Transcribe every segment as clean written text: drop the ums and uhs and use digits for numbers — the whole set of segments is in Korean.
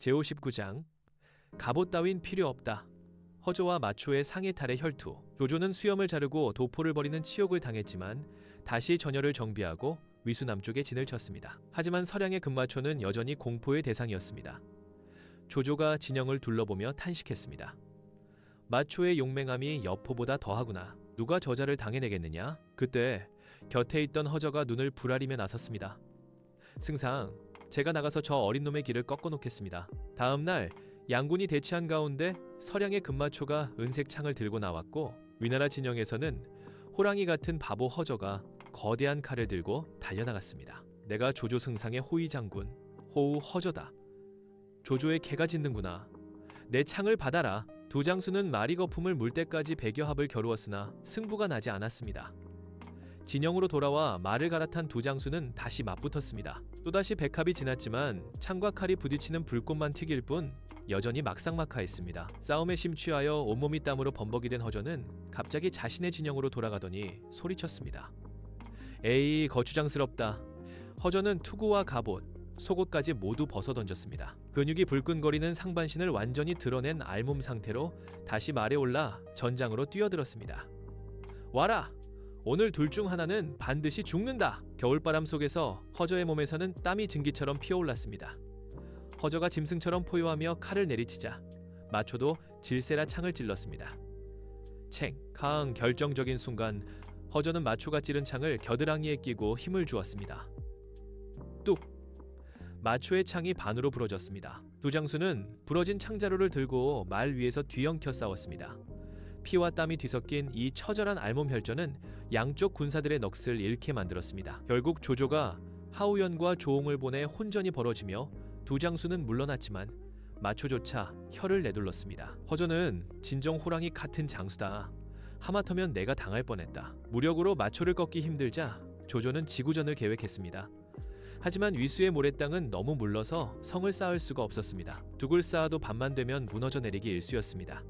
제59장 갑옷 따윈 필요 없다. 허조와 마초의 상해탈의 혈투. 조조는 수염을 자르고 도포를 벌이는 치욕을 당했지만 다시 전열을 정비하고 위수 남쪽에 진을 쳤습니다. 하지만 서량의 금마초는 여전히 공포의 대상이었습니다. 조조가 진영을 둘러보며 탄식했습니다. 마초의 용맹함이 여포보다 더하구나. 누가 저자를 당해내겠느냐? 그때 곁에 있던 허저가 눈을 부라리며 나섰습니다. 승상, 제가 나가서 저 어린 놈의 길을 꺾어놓겠습니다. 다음 날 양군이 대치한 가운데 서량의 금마초가 은색 창을 들고 나왔고 위나라 진영에서는 호랑이 같은 바보 허저가 거대한 칼을 들고 달려나갔습니다. 내가 조조 승상의 호위 장군 호우 허저다. 조조의 개가 짖는구나. 내 창을 받아라. 두 장수는 마리 거품을 물 때까지 백여합을 겨루었으나 승부가 나지 않았습니다. 진영으로 돌아와 말을 갈아탄 두 장수는 다시 맞붙었습니다. 또다시 백합이 지났지만 창과 칼이 부딪히는 불꽃만 튀길 뿐 여전히 막상막하했습니다. 싸움에 심취하여 온몸이 땀으로 범벅이 된 허저는 갑자기 자신의 진영으로 돌아가더니 소리쳤습니다. 에이, 거추장스럽다. 허저는 투구와 갑옷, 속옷까지 모두 벗어던졌습니다. 근육이 불끈거리는 상반신을 완전히 드러낸 알몸 상태로 다시 말에 올라 전장으로 뛰어들었습니다. 와라! 오늘 둘 중 하나는 반드시 죽는다. 겨울바람 속에서 허저의 몸에서는 땀이 증기처럼 피어올랐습니다. 허저가 짐승처럼 포효하며 칼을 내리치자 마초도 질세라 창을 찔렀습니다. 챙! 강! 결정적인 순간 허저는 마초가 찌른 창을 겨드랑이에 끼고 힘을 주었습니다. 뚝! 마초의 창이 반으로 부러졌습니다. 두 장수는 부러진 창자루를 들고 말 위에서 뒤엉켜 싸웠습니다. 피와 땀이 뒤섞인 이 처절한 알몸 혈전은 양쪽 군사들의 넋을 잃게 만들었습니다. 결국 조조가 하우연과 조옹을 보내 혼전이 벌어지며 두 장수는 물러났지만 마초조차 혀를 내둘렀습니다. 허저는 진정 호랑이 같은 장수다. 하마터면 내가 당할 뻔했다. 무력으로 마초를 꺾기 힘들자 조조는 지구전을 계획했습니다. 하지만 위수의 모래땅은 너무 물러서 성을 쌓을 수가 없었습니다. 둑을 쌓아도 밤만 되면 무너져 내리기 일쑤였습니다.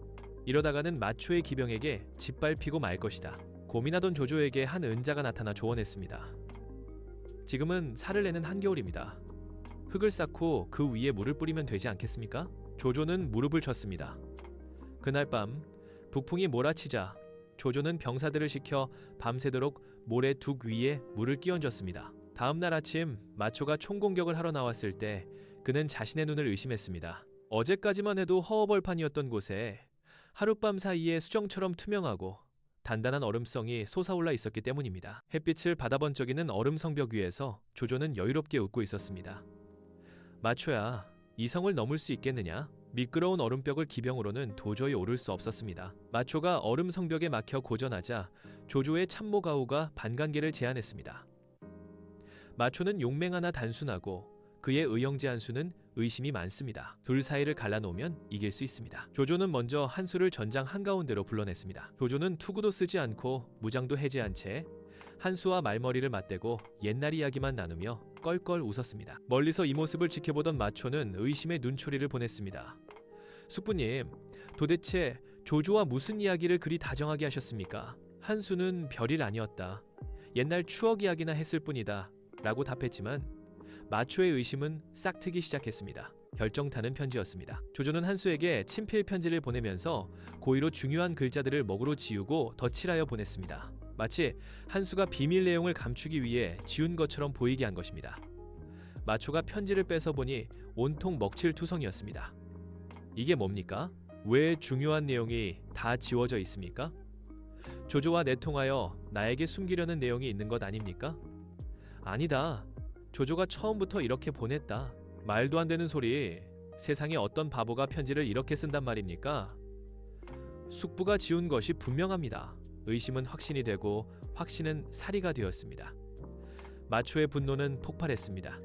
이러다가는 마초의 기병에게 짓밟히고 말 것이다. 고민하던 조조에게 한 은자가 나타나 조언했습니다. 지금은 살을 내는 한겨울입니다. 흙을 쌓고 그 위에 물을 뿌리면 되지 않겠습니까? 조조는 무릎을 쳤습니다. 그날 밤 북풍이 몰아치자 조조는 병사들을 시켜 밤새도록 모래 둑 위에 물을 끼얹었습니다. 다음 날 아침 마초가 총공격을 하러 나왔을 때 그는 자신의 눈을 의심했습니다. 어제까지만 해도 허허벌판이었던 곳에 하룻밤 사이에 수정처럼 투명하고 단단한 얼음성이 솟아올라 있었기 때문입니다. 햇빛을 받아번쩍이는 얼음 성벽 위에서 조조는 여유롭게 웃고 있었습니다. 마초야, 이 성을 넘을 수 있겠느냐? 미끄러운 얼음벽을 기병으로는 도저히 오를 수 없었습니다. 마초가 얼음 성벽에 막혀 고전하자 조조의 참모가우가 반간계를 제안했습니다. 마초는 용맹하나 단순하고 그의 의형제 한수는 의심이 많습니다. 둘 사이를 갈라놓으면 이길 수 있습니다. 조조는 먼저 한수를 전장 한가운데로 불러냈습니다. 조조는 투구도 쓰지 않고 무장도 해제한 채 한수와 말머리를 맞대고 옛날 이야기만 나누며 껄껄 웃었습니다. 멀리서 이 모습을 지켜보던 마초는 의심의 눈초리를 보냈습니다. 숙부님, 도대체 조조와 무슨 이야기를 그리 다정하게 하셨습니까? 한수는 별일 아니었다. 옛날 추억 이야기나 했을 뿐이다. 라고 답했지만 마초의 의심은 싹트기 시작했습니다. 결정타는 편지였습니다. 조조는 한수에게 친필 편지를 보내면서 고의로 중요한 글자들을 먹으로 지우고 덧칠하여 보냈습니다. 마치 한수가 비밀 내용을 감추기 위해 지운 것처럼 보이게 한 것입니다. 마초가 편지를 뺏어보니 온통 먹칠투성이었습니다. 이게 뭡니까? 왜 중요한 내용이 다 지워져 있습니까? 조조와 내통하여 나에게 숨기려는 내용이 있는 것 아닙니까? 아니다. 조조가 처음부터 이렇게 보냈다. 말도 안 되는 소리. 세상에 어떤 바보가 편지를 이렇게 쓴단 말입니까? 숙부가 지운 것이 분명합니다. 의심은 확신이 되고 확신은 사리가 되었습니다. 마초의 분노는 폭발했습니다.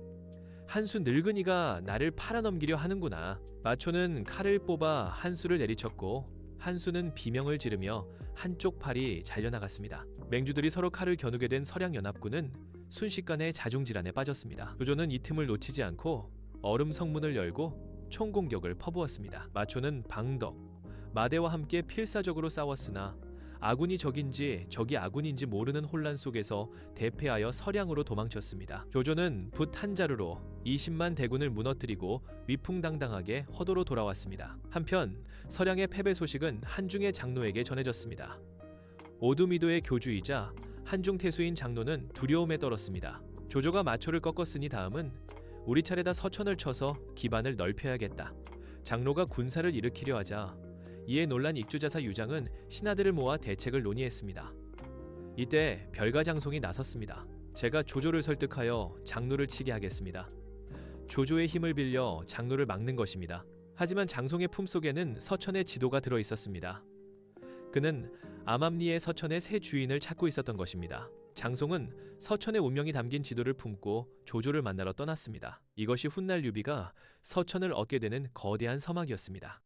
한수 늙은이가 나를 팔아넘기려 하는구나. 마초는 칼을 뽑아 한수를 내리쳤고 한수는 비명을 지르며 한쪽 팔이 잘려나갔습니다. 맹주들이 서로 칼을 겨누게 된 서량연합군은 순식간에 자중질환에 빠졌습니다. 조조는 이 틈을 놓치지 않고 얼음 성문을 열고 총공격을 퍼부었습니다. 마초는 방덕, 마대와 함께 필사적으로 싸웠으나 아군이 적인지 적이 아군인지 모르는 혼란 속에서 대패하여 서량으로 도망쳤습니다. 조조는 붓 한 자루로 20만 대군을 무너뜨리고 위풍당당하게 허도로 돌아왔습니다. 한편 서량의 패배 소식은 한중의 장로에게 전해졌습니다. 오두미도의 교주이자 한중 태수인 장로는 두려움에 떨었습니다. 조조가 마초를 꺾었으니 다음은 우리 차례다 서천을 쳐서 기반을 넓혀야겠다. 장로가 군사를 일으키려 하자 이에 놀란 익주자사 유장은 신하들을 모아 대책을 논의했습니다. 이때 별가장송이 나섰습니다. 제가 조조를 설득하여 장로를 치게 하겠습니다. 조조의 힘을 빌려 장로를 막는 것입니다. 하지만 장송의 품속에는 서천의 지도가 들어 있었습니다. 그는 암암리의 서천의 새 주인을 찾고 있었던 것입니다. 장송은 서천의 운명이 담긴 지도를 품고 조조를 만나러 떠났습니다. 이것이 훗날 유비가 서천을 얻게 되는 거대한 서막이었습니다.